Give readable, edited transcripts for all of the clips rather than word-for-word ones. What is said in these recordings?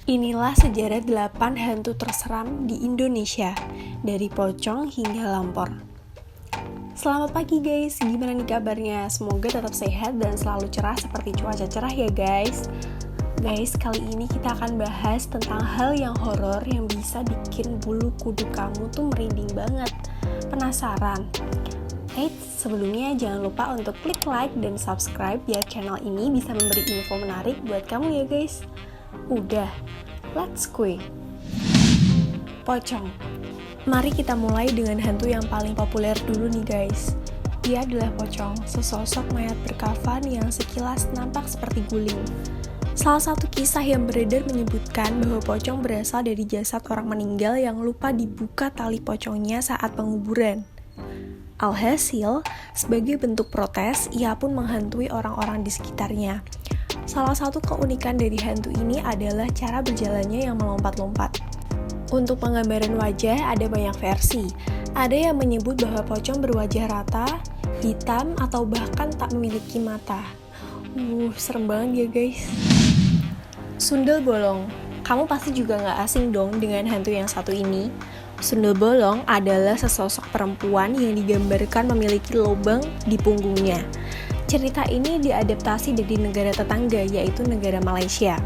Inilah sejarah 8 hantu terseram di Indonesia, dari pocong hingga lampor. Selamat pagi guys, gimana nih kabarnya? Semoga tetap sehat dan selalu cerah seperti cuaca cerah ya guys. Guys, kali ini kita akan bahas tentang hal yang horor yang bisa bikin bulu kuduk kamu tuh merinding banget. Penasaran? Eits, sebelumnya jangan lupa untuk klik like dan subscribe biar channel ini bisa memberi info menarik buat kamu ya guys. Udah, let's go. Pocong. Mari kita mulai dengan hantu yang paling populer dulu nih guys. Dia adalah pocong, sesosok mayat berkafan yang sekilas nampak seperti guling. Salah satu kisah yang beredar menyebutkan bahwa pocong berasal dari jasad orang meninggal yang lupa dibuka tali pocongnya saat penguburan. Alhasil, sebagai bentuk protes, ia pun menghantui orang-orang di sekitarnya. Salah satu keunikan dari hantu ini adalah cara berjalannya yang melompat-lompat. Untuk penggambaran wajah ada banyak versi. Ada yang menyebut bahwa pocong berwajah rata, hitam, atau bahkan tak memiliki mata. Serem banget ya guys. Sundel bolong. Kamu pasti juga gak asing dong dengan hantu yang satu ini. Sundel bolong adalah sesosok perempuan yang digambarkan memiliki lubang di punggungnya. Cerita ini diadaptasi dari negara tetangga, yaitu negara Malaysia.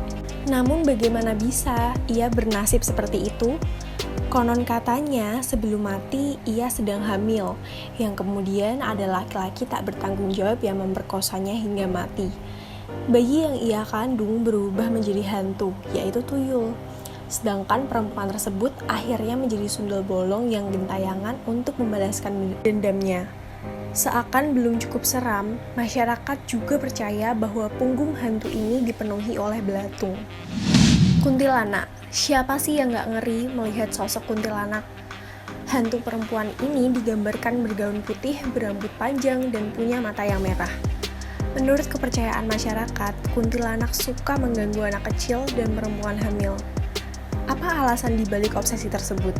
Namun bagaimana bisa ia bernasib seperti itu? Konon katanya sebelum mati ia sedang hamil, yang kemudian ada laki-laki tak bertanggung jawab yang memperkosanya hingga mati. Bayi yang ia kandung berubah menjadi hantu, yaitu tuyul. Sedangkan perempuan tersebut akhirnya menjadi sundel bolong yang gentayangan untuk membalaskan dendamnya. Seakan belum cukup seram, masyarakat juga percaya bahwa punggung hantu ini dipenuhi oleh belatung. Kuntilanak. Siapa sih yang gak ngeri melihat sosok kuntilanak? Hantu perempuan ini digambarkan bergaun putih, berambut panjang, dan punya mata yang merah. Menurut kepercayaan masyarakat, kuntilanak suka mengganggu anak kecil dan perempuan hamil. Apa alasan dibalik obsesi tersebut?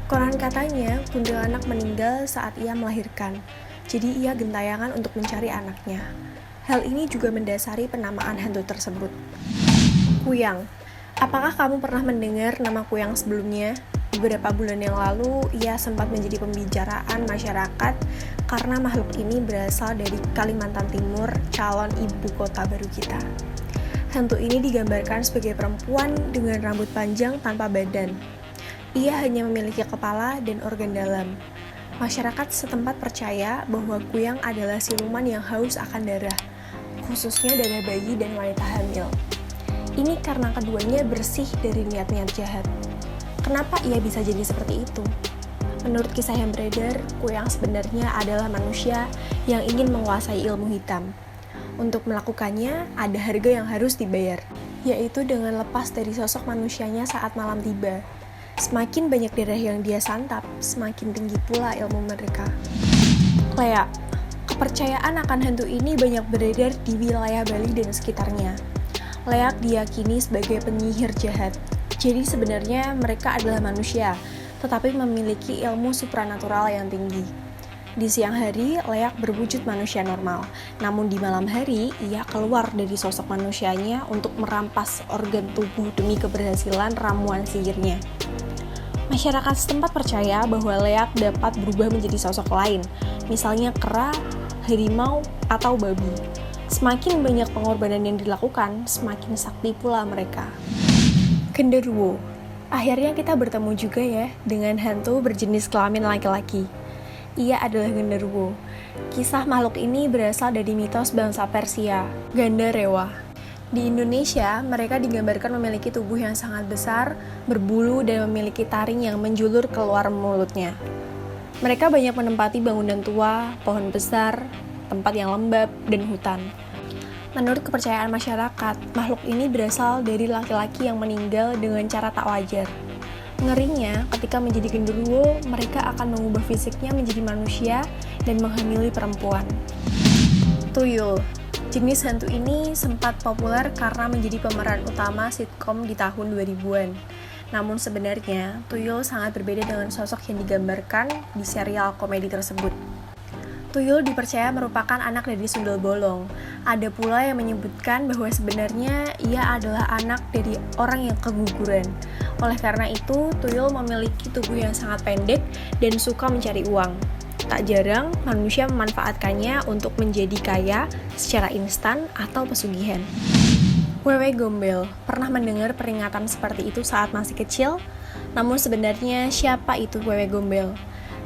Konon katanya, kuntilanak meninggal saat ia melahirkan, jadi ia gentayangan untuk mencari anaknya. Hal ini juga mendasari penamaan hantu tersebut. Kuyang. Apakah kamu pernah mendengar nama Kuyang sebelumnya? Beberapa bulan yang lalu, ia sempat menjadi pembicaraan masyarakat karena makhluk ini berasal dari Kalimantan Timur, calon ibu kota baru kita. Hantu ini digambarkan sebagai perempuan dengan rambut panjang tanpa badan. Ia hanya memiliki kepala dan organ dalam. Masyarakat setempat percaya bahwa Kuyang adalah siluman yang haus akan darah, khususnya darah bayi dan wanita hamil. Ini karena keduanya bersih dari niat-niat jahat. Kenapa ia bisa jadi seperti itu? Menurut kisah yang beredar, Kuyang sebenarnya adalah manusia yang ingin menguasai ilmu hitam. Untuk melakukannya, ada harga yang harus dibayar, yaitu dengan lepas dari sosok manusianya saat malam tiba. Semakin banyak darah yang dia santap, semakin tinggi pula ilmu mereka. Leak. Kepercayaan akan hantu ini banyak beredar di wilayah Bali dan sekitarnya. Leak diyakini sebagai penyihir jahat. Jadi sebenarnya mereka adalah manusia, tetapi memiliki ilmu supranatural yang tinggi. Di siang hari, Leak berwujud manusia normal. Namun di malam hari, ia keluar dari sosok manusianya untuk merampas organ tubuh demi keberhasilan ramuan sihirnya. Masyarakat setempat percaya bahwa Leak dapat berubah menjadi sosok lain, misalnya kera, harimau, atau babi. Semakin banyak pengorbanan yang dilakukan, semakin sakti pula mereka. Genderuwo. Akhirnya kita bertemu juga ya dengan hantu berjenis kelamin laki-laki. Ia adalah genderuwo. Kisah makhluk ini berasal dari mitos bangsa Persia, Gandarewa. Di Indonesia, mereka digambarkan memiliki tubuh yang sangat besar, berbulu, dan memiliki taring yang menjulur keluar mulutnya. Mereka banyak menempati bangunan tua, pohon besar, tempat yang lembab, dan hutan. Menurut kepercayaan masyarakat, makhluk ini berasal dari laki-laki yang meninggal dengan cara tak wajar. Ngerinya, ketika menjadi genderuwo, mereka akan mengubah fisiknya menjadi manusia dan menghamili perempuan. Tuyul. Jenis hantu ini sempat populer karena menjadi pemeran utama sitkom di tahun 2000-an. Namun sebenarnya, tuyul sangat berbeda dengan sosok yang digambarkan di serial komedi tersebut. Tuyul dipercaya merupakan anak dari Sundel Bolong. Ada pula yang menyebutkan bahwa sebenarnya ia adalah anak dari orang yang keguguran. Oleh karena itu, Tuyul memiliki tubuh yang sangat pendek dan suka mencari uang. Tak jarang, manusia memanfaatkannya untuk menjadi kaya secara instan atau pesugihan. Wewe Gombel, pernah mendengar peringatan seperti itu saat masih kecil? Namun sebenarnya siapa itu Wewe Gombel?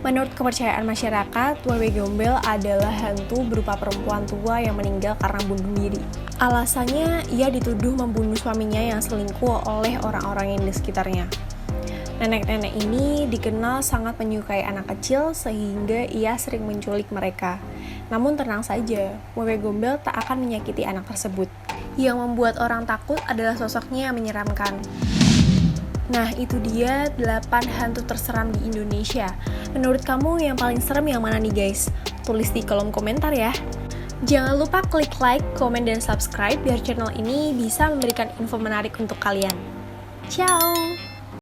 Menurut kepercayaan masyarakat, Wewe Gombel adalah hantu berupa perempuan tua yang meninggal karena bunuh diri. Alasannya, ia dituduh membunuh suaminya yang selingkuh oleh orang-orang yang di sekitarnya. Nenek-nenek ini dikenal sangat menyukai anak kecil sehingga ia sering menculik mereka. Namun tenang saja, Wewe Gombel tak akan menyakiti anak tersebut. Yang membuat orang takut adalah sosoknya yang menyeramkan. Nah, itu dia 8 hantu terseram di Indonesia. Menurut kamu yang paling serem yang mana nih guys? Tulis di kolom komentar ya. Jangan lupa klik like, komen, dan subscribe biar channel ini bisa memberikan info menarik untuk kalian. Ciao!